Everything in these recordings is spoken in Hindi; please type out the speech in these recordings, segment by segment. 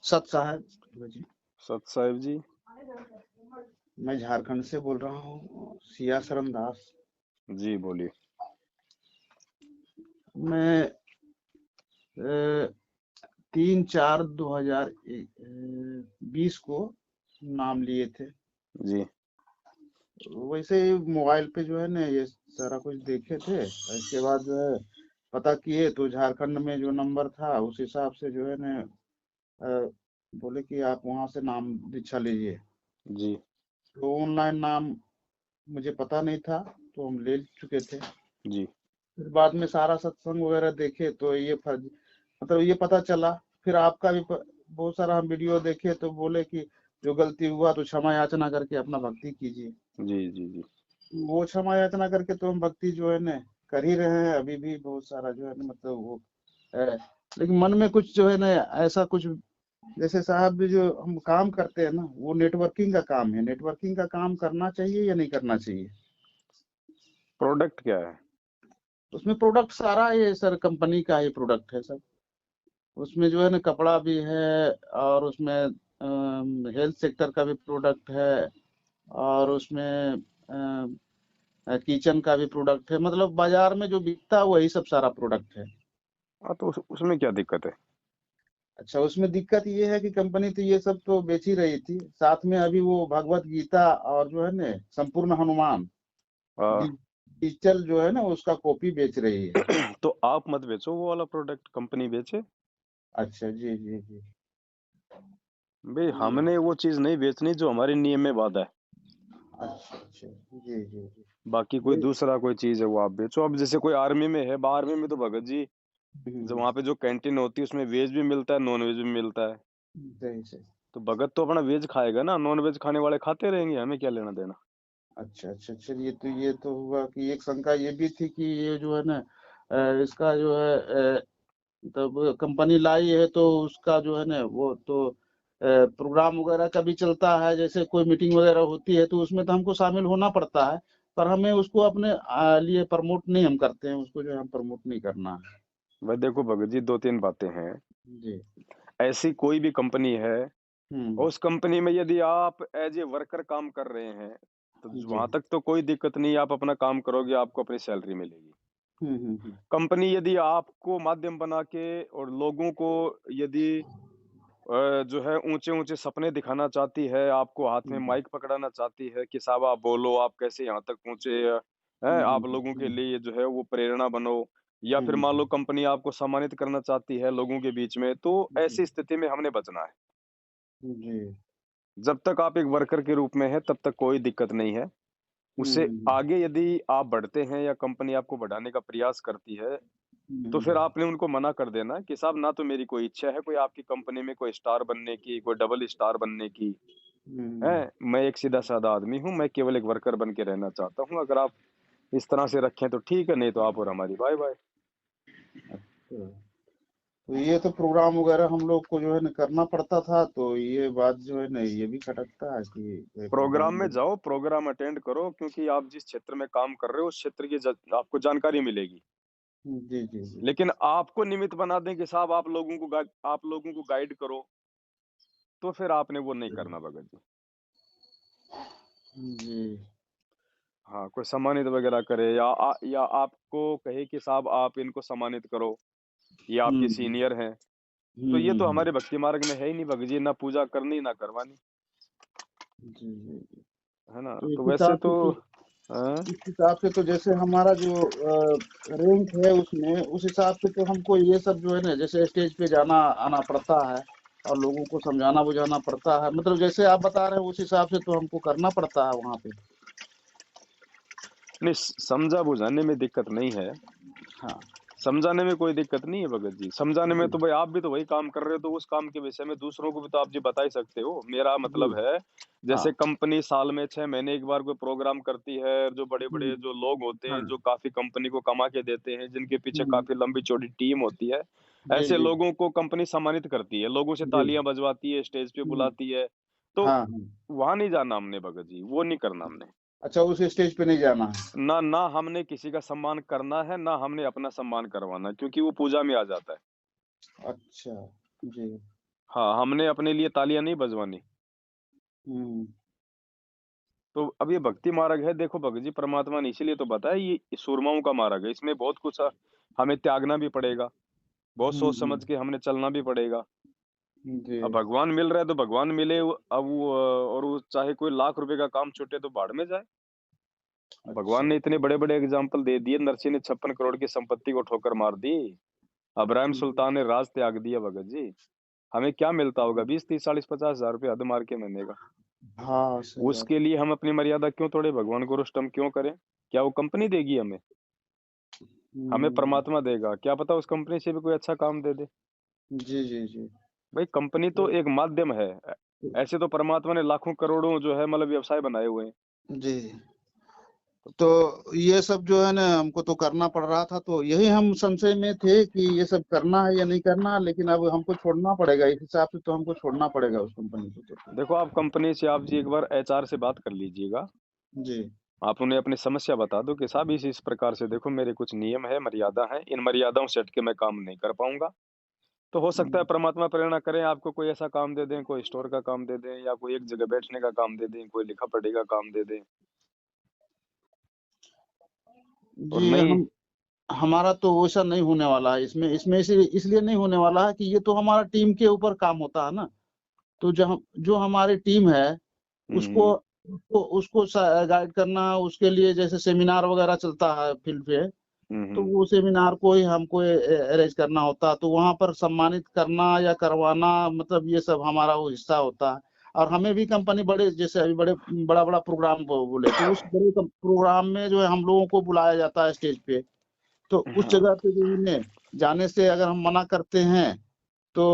सत साहब जी। सत साहिब जी। मैं झारखंड से बोल रहा हूँ, सिया शरण दास। जी बोलिए। मैं 3/4/2020 को नाम लिए थे। जी वैसे ही मोबाइल पे जो है ना ये सारा कुछ देखे थे। इसके बाद जो है पता किए तो झारखंड में जो नंबर था उस हिसाब से जो है ना अ, बोले कि आप वहां से नाम दीक्षा लीजिए। जी तो ऑनलाइन नाम मुझे पता नहीं था, तो हम ले चुके थे। जी फिर बाद में सारा सत्संग वगैरह देखे तो ये फर्ज मतलब ये पता चला। फिर आपका भी बहुत सारा हम वीडियो देखे तो बोले कि जो गलती हुआ तो क्षमा याचना करके अपना भक्ति कीजिए। जी जी जी। वो क्षमा याचना करके तो हम भक्ति जो है ना कर ही रहे हैं अभी भी बहुत सारा जो है ना मतलब वो है। लेकिन मन में कुछ जो है ना ऐसा कुछ, जैसे साहब भी जो हम काम करते हैं ना वो नेटवर्किंग का काम है। नेटवर्किंग का काम करना चाहिए या नहीं करना चाहिए? प्रोडक्ट क्या है? उसमें प्रोडक्ट सारा ये सर कंपनी का ही प्रोडक्ट है सर। उसमें जो है ना कपड़ा भी है, और उसमें हेल्थ सेक्टर का भी प्रोडक्ट है, और उसमें किचन का भी प्रोडक्ट है। मतलब बाजार में जो बिकता है वही सब सारा प्रोडक्ट है। हाँ तो उसमें क्या दिक्कत है? अच्छा, उसमें दिक्कत ये है कि कंपनी तो ये सब तो बेच ही रही थी, साथ में अभी वो भगवत गीता और जो है ना संपूर्ण हनुमान आ, डिजिटल जो है ना उसका कॉपी बेच रही है। तो आप मत बेचो वो वाला प्रोडक्ट, कंपनी बेचे। अच्छा जी जी जी। भाई ये हमने वो चीज नहीं बेचनी जो हमारे नियम में बाधा है। अच्छा अच्छा जी जी जी। बाकी कोई दूसरा कोई चीज है वो आप बेचो। अब जैसे कोई आर्मी में है, आर्मी में तो भगत जी जब हम्म, वहाँ पे जो कैंटीन होती है उसमें वेज भी मिलता है, नॉन वेज भी मिलता है। सही सही। तो भगत तो अपना वेज खाएगा ना, नॉन वेज खाने वाले खाते रहेंगे, हमें क्या लेना देना। अच्छा अच्छा, चलिए तो ये तो हुआ कि एक शंका ये भी थी कि ये जो है ना इसका जो है तब कंपनी लाई है तो उसका जो है ना वो तो प्रोग्राम वगैरह का भी चलता है। जैसे कोई मीटिंग वगैरह होती है तो उसमें तो हमको शामिल होना पड़ता है, पर हमें उसको अपने लिए प्रमोट नहीं हम करते हैं, उसको जो है हम प्रमोट नहीं करना है। भाई देखो भगत जी, दो तीन बातें हैं। जी। ऐसी कोई भी कंपनी है, हम्म। उस कंपनी में यदि आप एज ए वर्कर काम कर रहे हैं तो जी। वहां तक तो कोई दिक्कत नहीं, आप अपना काम करोगे, आपको अपनी सैलरी मिलेगी। हम्म। कंपनी यदि आपको माध्यम बना के और लोगों को यदि जो है ऊंचे ऊंचे सपने दिखाना चाहती है, आपको हाथ में हम्म माइक पकड़ाना चाहती है कि साहब आप बोलो, आप कैसे यहाँ तक पहुंचे हैं, आप लोगों के लिए जो है वो प्रेरणा बनो, या फिर मान लो कंपनी आपको सम्मानित करना चाहती है लोगों के बीच में, तो जी ऐसी स्थिति में हमने बचना है। जी। जब तक आप एक वर्कर के रूप में है तब तक कोई दिक्कत नहीं है। उससे हम्म आगे यदि आप बढ़ते हैं या कंपनी आपको बढ़ाने का प्रयास करती है, तो फिर आपने उनको मना कर देना कि साहब ना तो मेरी कोई इच्छा है कोई आपकी कंपनी में कोई स्टार बनने की, कोई डबल स्टार बनने की है। हम्म। मैं एक सीधा साधा आदमी हूँ, मैं केवल एक वर्कर बन के रहना चाहता हूँ। अगर आप इस तरह से रखें तो ठीक है, नहीं तो आप और हमारी बाय बाय। अच्छा, तो ये तो प्रोग्राम वगैरह हम लोग को जो है ना करना पड़ता था, तो ये बात जो है ना ये भी खटकता है कि ये प्रोग्राम प्रोग्राम में जाओ, प्रोग्राम अटेंड करो, क्योंकि आप जिस क्षेत्र में काम कर रहे हो उस क्षेत्र की आपको जानकारी मिलेगी। जी जी जी लेकिन आपको निमित्त बना दें कि साहब आप लोगों को आप लोगों को गाइड करो, तो फिर आपने वो नहीं करना भगत जी। जी। हाँ, कोई सम्मानित वगैरह करे या आपको कहे कि साहब आप इनको सम्मानित करो, ये आपके हम्म सीनियर हैं, तो ये तो हम्म। हमारे भक्ति मार्ग में है ही नहीं भगत जी, ना पूजा करनी ना करवानी, जी जी जी। है ना। तो इस तो वैसे हिसाब से तो तो हाँ, इस हिसाब से तो जैसे हमारा जो रैंक है उसमें उस हिसाब से तो हमको ये सब जो है ना जैसे स्टेज पे जाना आना पड़ता है, और लोगों को समझाना बुझाना पड़ता है। मतलब जैसे आप बता रहे हैं उस हिसाब से तो हमको करना पड़ता है वहाँ पे। नहीं समझा बुझाने में दिक्कत नहीं है, हाँ समझाने में कोई दिक्कत नहीं है भगत जी। समझाने में जी तो भाई आप भी तो वही काम कर रहे हो, तो उस काम के विषय में दूसरों को भी तो आप जी बता ही सकते हो। मेरा जी। मतलब है जैसे हाँ। कंपनी साल में 6 महीने एक बार कोई प्रोग्राम करती है, जो बड़े बड़े हम्म। जो लोग होते हाँ। हैं जो काफी कंपनी को कमा के देते हैं, जिनके पीछे हम्म। काफी लंबी चौड़ी टीम होती है, जी ऐसे जी लोगों को कंपनी सम्मानित करती है, लोगों से जी। तालियां बजवाती है, स्टेज पे हम्म। बुलाती है। तो हाँ हाँ। वहां नहीं जाना हमने भगत जी, वो नहीं करना हमने। अच्छा, उस स्टेज पे नहीं जाना है। ना ना हमने किसी का सम्मान करना है, ना हमने अपना सम्मान करवाना, क्योंकि वो पूजा में आ जाता है। अच्छा। जी। हाँ, हमने अपने लिए तालियां नहीं बजवानी। हम्म। तो अब ये भक्ति मार्ग है, देखो भगत जी, परमात्मा ने इसीलिए तो बताया ये सूरमाओं का मार्ग है। इसमें बहुत कुछ हमें त्यागना भी पड़ेगा, बहुत सोच समझ के हमने चलना भी पड़ेगा। जी। अब भगवान मिल रहा है तो भगवान मिले, अब वो और वो चाहे कोई लाख रुपए का काम छूटे तो भाड़ में जाए। भगवान अच्छा। ने इतने बड़े बड़े एग्जाम्पल दे दिए। नरसिंह ने 56 करोड़ की संपत्ति को ठोकर मार दी। अब्राहिम जी। सुल्तान ने राज त्याग दिया भगत जी। हमें क्या मिलता होगा? 20, 30, 40, 50 हजार रुपये हद मार के महीने का। हाँ, सही बात। उसके लिए हम अपनी मर्यादा क्यों तोड़े? भगवान को रुष्ट हम क्यों करें? क्या वो कंपनी देगी हमें? हमें हम्म। परमात्मा देगा, क्या पता उस कंपनी से भी कोई अच्छा काम दे दे। जी जी जी। भाई कंपनी तो एक माध्यम है। ऐसे तो परमात्मा ने लाखों करोड़ों जो है मतलब व्यवसाय बनाए हुए हैं। जी। तो ये सब जो है ना हमको तो करना पड़ रहा था, तो यही हम संशय में थे कि ये सब करना है या नहीं करना, लेकिन अब हमको छोड़ना पड़ेगा इस हिसाब से, तो हमको छोड़ना पड़ेगा उस कंपनी को तो। देखो, आप कंपनी से आप जी एक बार एचआर से बात कर लीजिएगा। जी। आप उन्हें अपनी समस्या बता दो कि साहब इस प्रकार से देखो, मेरे कुछ नियम है, मर्यादा है, इन मर्यादाओं से हट के मैं काम नहीं कर पाऊंगा। तो हो सकता है परमात्मा प्रेरणा करें, आपको कोई ऐसा काम दे दें, कोई स्टोर का काम दे दें, या कोई एक जगह बैठने का काम दे दें, कोई लिखा पढ़ी का काम दे दें। और जी। नहीं। हमारा तो वैसा नहीं होने वाला है इसमें इसमें इसलिए नहीं होने वाला है कि ये तो हमारा टीम के ऊपर काम होता है ना। तो जो हमारी टीम है उसको हम्म। उसको उसको गाइड करना, उसके लिए जैसे सेमिनार वगैरह चलता है फील्ड पे, तो हम्म। वो सेमिनार को ही हमको अरेंज करना होता है, तो वहां पर सम्मानित करना या करवाना, मतलब ये सब हमारा वो हिस्सा होता है। और हमें भी कंपनी बड़े, जैसे अभी बड़ा बड़ा प्रोग्राम बोले, तो उस बड़े प्रोग्राम में जो है हम लोगों को बुलाया जाता है स्टेज पे। तो उस हाँ। जगह पे जो है जाने से अगर हम मना करते हैं तो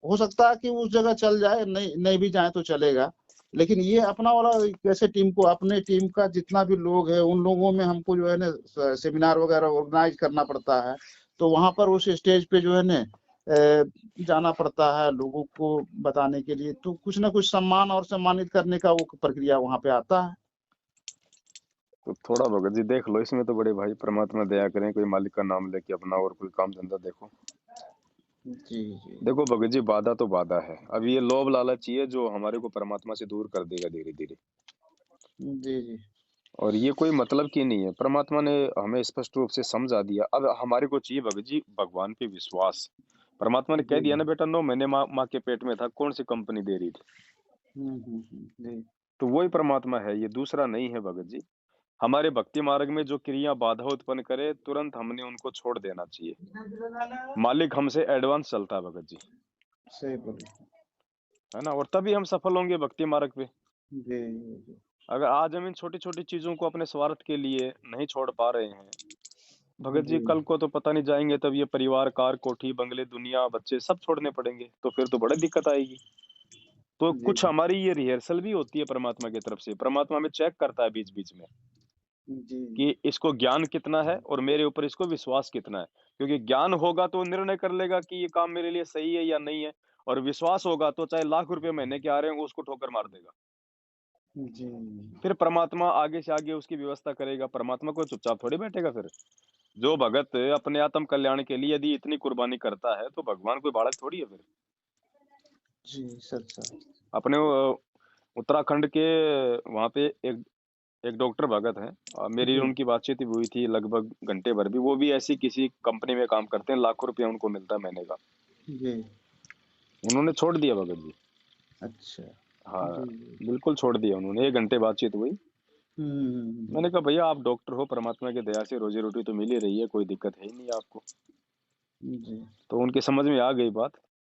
हो सकता है कि उस जगह चल जाए, नहीं नहीं भी जाए तो चलेगा। लेकिन ये अपना वाला कैसे टीम को, अपने टीम का जितना भी लोग है उन लोगों में हमको जो है ना सेमिनार वगैरह ऑर्गेनाइज करना पड़ता है। तो वहां पर उस स्टेज पे जो है ना जाना पड़ता है लोगों को बताने के लिए, तो कुछ ना कुछ सम्मान और सम्मानित करने का वो प्रक्रिया वहां पे आता है। तो थोड़ा भगत जी देख लो इसमें तो, बड़े भाई परमात्मा दया करें, कोई मालिक का नाम लेके अपना और कोई काम धंधा देखो। जी जी देखो भगत जी, बाधा तो बाधा है। अब ये लोभ लालच ही है जो हमारे को परमात्मा से दूर कर देगा धीरे धीरे। जी जी। और ये कोई मतलब की नहीं है। परमात्मा ने हमें स्पष्ट रूप से समझा दिया। अब हमारे को चाहिए भगत जी भगवान पे विश्वास। परमात्मा ने कह जी। दिया ना बेटा, 9 महीने माँ के पेट में था, कौन सी कंपनी दे रही थी? जी तो वही परमात्मा है, ये दूसरा नहीं है भगत जी। हमारे भक्ति मार्ग में जो क्रिया बाधा उत्पन्न करे, तुरंत हमने उनको छोड़ देना चाहिए। मालिक हमसे एडवांस चलता है भगत जी, सही बोले। है ना? और तभी हम सफल होंगे भक्ति मार्ग पे। जी जी अगर आज हम इन छोटी छोटी चीजों को अपने स्वार्थ के लिए नहीं छोड़ पा रहे हैं भगत जी जी, कल को तो पता नहीं जाएंगे तब ये परिवार, कार, कोठी, बंगले, दुनिया, बच्चे सब छोड़ने पड़ेंगे, तो फिर तो बड़ी दिक्कत आएगी। तो जी कुछ हमारी ये रिहर्सल भी होती है परमात्मा की तरफ से। परमात्मा हमें चेक करता है बीच बीच में जी कि इसको ज्ञान कितना है और मेरे ऊपर इसको विश्वास कितना है। क्योंकि ज्ञान होगा तो निर्णय कर लेगा कि ये काम मेरे लिए सही है या नहीं है। और विश्वास होगा तो चाहे लाख रुपए महीने के आ रहे हैं उसको ठोकर मार देगा। जी। फिर परमात्मा आगे से आगे उसकी व्यवस्था करेगा। परमात्मा को चुपचाप थोड़ी बैठेगा फिर। जो भगत अपने आत्म कल्याण के लिए यदि इतनी कुर्बानी करता है तो भगवान कोई बालक थोड़ी है फिर। जी सच सच। अपने उत्तराखंड के वहां पे एक एक डॉक्टर भगत हैं। मेरी जी उनकी बातचीत भी हुई थी लगभग घंटे भर भी। वो भी ऐसी किसी कंपनी में काम करते हैं, लाखों रुपया उनको मिलता है महीने का। जी। उन्होंने छोड़ दिया भगत जी। अच्छा। हाँ, जी। बिल्कुल छोड़ दिया उन्होंने। 1 घंटे बातचीत हुई। हम्म। मैंने कहा भैया आप डॉक्टर हो, परमात्मा की दया से रोजी रोटी तो मिल ही रही है, कोई दिक्कत है ही नहीं आपको। जी। तो उनके समझ में आ गई बात।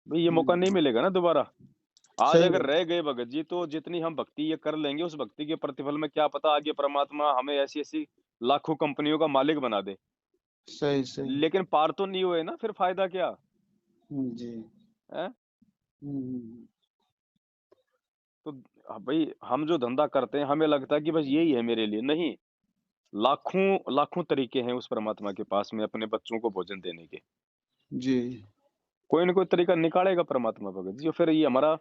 भाई ये मौका नहीं हम्म। मिलेगा ना दोबारा। आज सही अगर बात। रह गए भगत जी तो जितनी हम भक्ति ये कर लेंगे, उस भक्ति के प्रतिफल में क्या पता आगे परमात्मा हमें ऐसी ऐसी लाखों कंपनियों का मालिक बना दे। सही सही। लेकिन पार तो नहीं हुए ना, फिर फायदा क्या जी। है? हम्म। तो भाई हम जो धंधा करते हैं हमें लगता है कि बस यही है मेरे लिए। नहीं, लाखों लाखों तरीके हैं उस परमात्मा के पास में अपने बच्चों को भोजन देने के। जी कोई ना कोई तरीका निकालेगा परमात्मा भगत जी। और फिर ये हमारा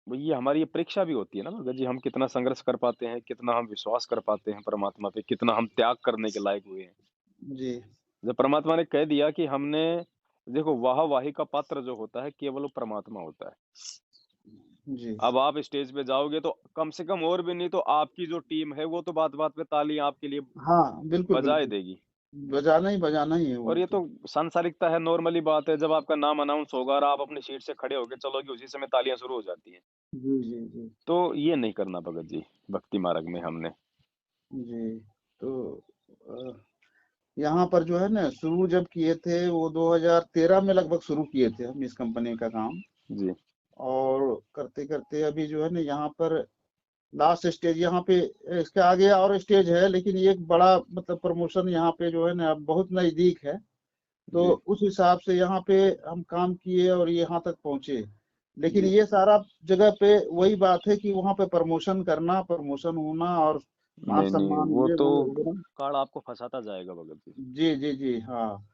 ये हमारी ये परीक्षा भी होती है ना भगत जी, हम कितना संघर्ष कर पाते हैं, कितना हम विश्वास कर पाते हैं परमात्मा पे, कितना हम त्याग करने के लायक हुए हैं। जी। जब परमात्मा ने कह दिया कि हमने देखो, वाह-वाही का पात्र जो होता है केवल वो परमात्मा होता है। जी। अब आप स्टेज पे जाओगे तो कम से कम और भी नहीं तो आपकी जो टीम है वो तो बात-बात पे तालियाँ आपके लिए हाँ, बिल्कुल, बजाए बिल्कुल। देगी। बजाना ही है वो और ये तो। तो सांसारिकता है, नॉर्मली बात है, जब आपका नाम अनाउंस होगा और आप अपनी सीट से खड़े होके चलोगे, उसी समय तालियाँ शुरू हो जाती हैं। जी, जी, जी। तो ये नहीं करना भगत जी, भक्ति मार्ग में हमने। जी, तो अ, यहाँ पर जो है ना शुरू जब किए थे वो 2013 में लगभग शुरू किए थे हम इस कंपनी का काम। जी, और करते-करते अभी जो है ना यहाँ पर लास्ट स्टेज यहाँ पे इसके आगे और स्टेज है, लेकिन ये एक बड़ा मतलब प्रमोशन यहाँ पे जो है ना अब बहुत नज़दीक है। तो जी, उस हिसाब से यहाँ पे हम काम किए और यहाँ तक पहुँचे। लेकिन जी। ये सारा जगह पे वही बात है कि वहाँ पे प्रमोशन करना, प्रमोशन होना और नहीं, नहीं, मान-सम्मान वो ये तो वो ना। काल आपको फँसाता जाएगा भगत जी। जी, जी, जी, हाँ।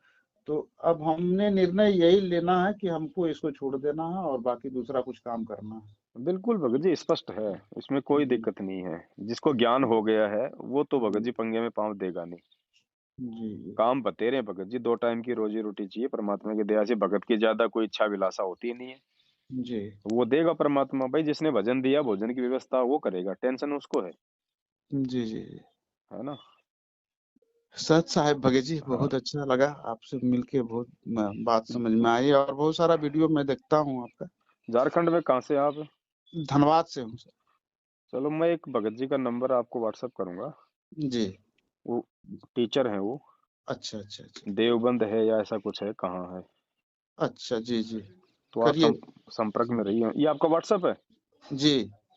तो अब हमने निर्णय यही लेना है कि हमको इसको छोड़ देना है और बाकी दूसरा कुछ काम करना है। बिल्कुल भगत जी, स्पष्ट है, इसमें कोई जी, दिक्कत नहीं है। जिसको ज्ञान हो गया है, वो तो भगत जी, जी पंगे में पाँव देगा नहीं। जी, जी, काम बतेरे हैं भगत जी, 2 टाइम की रोज़ी-रोटी चाहिए, परमात्मा की दया से भगत की ज़्यादा कोई इच्छा अभिलाषा होती ही नहीं है। जी, वो देगा परमात्मा, भाई जिसने भजन दिया, भोजन की व्यवस्था वो करेगा, टेंशन उसको जी, जी। है ना? सच साहब भगत जी हाँ, बहुत अच्छा लगा आपसे मिलके बहुत बात समझ में आई और बहुत सारा वीडियो मैं देखता हूँ आपका। झारखंड में कहाँ से आप? धनबाद से हूँ सर। चलो मैं एक भगत जी का नंबर आपको व्हाट्सएप करूँगा, जी। वो टीचर हैं वो, अच्छा, अच्छा, अच्छा। देवबंद है या ऐसा कुछ है, कहाँ है? अच्छा, जी, जी। तो आप करिए। संपर्क में रहिए। ये आपका व्हाट्सएप है? जी।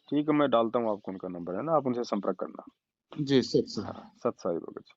ठीक है, मैं डालता हूँ आपको उनका नंबर, है ना? आप उनसे संपर्क करना। जी, सच साहब। हाँ, सत साई भगत जी।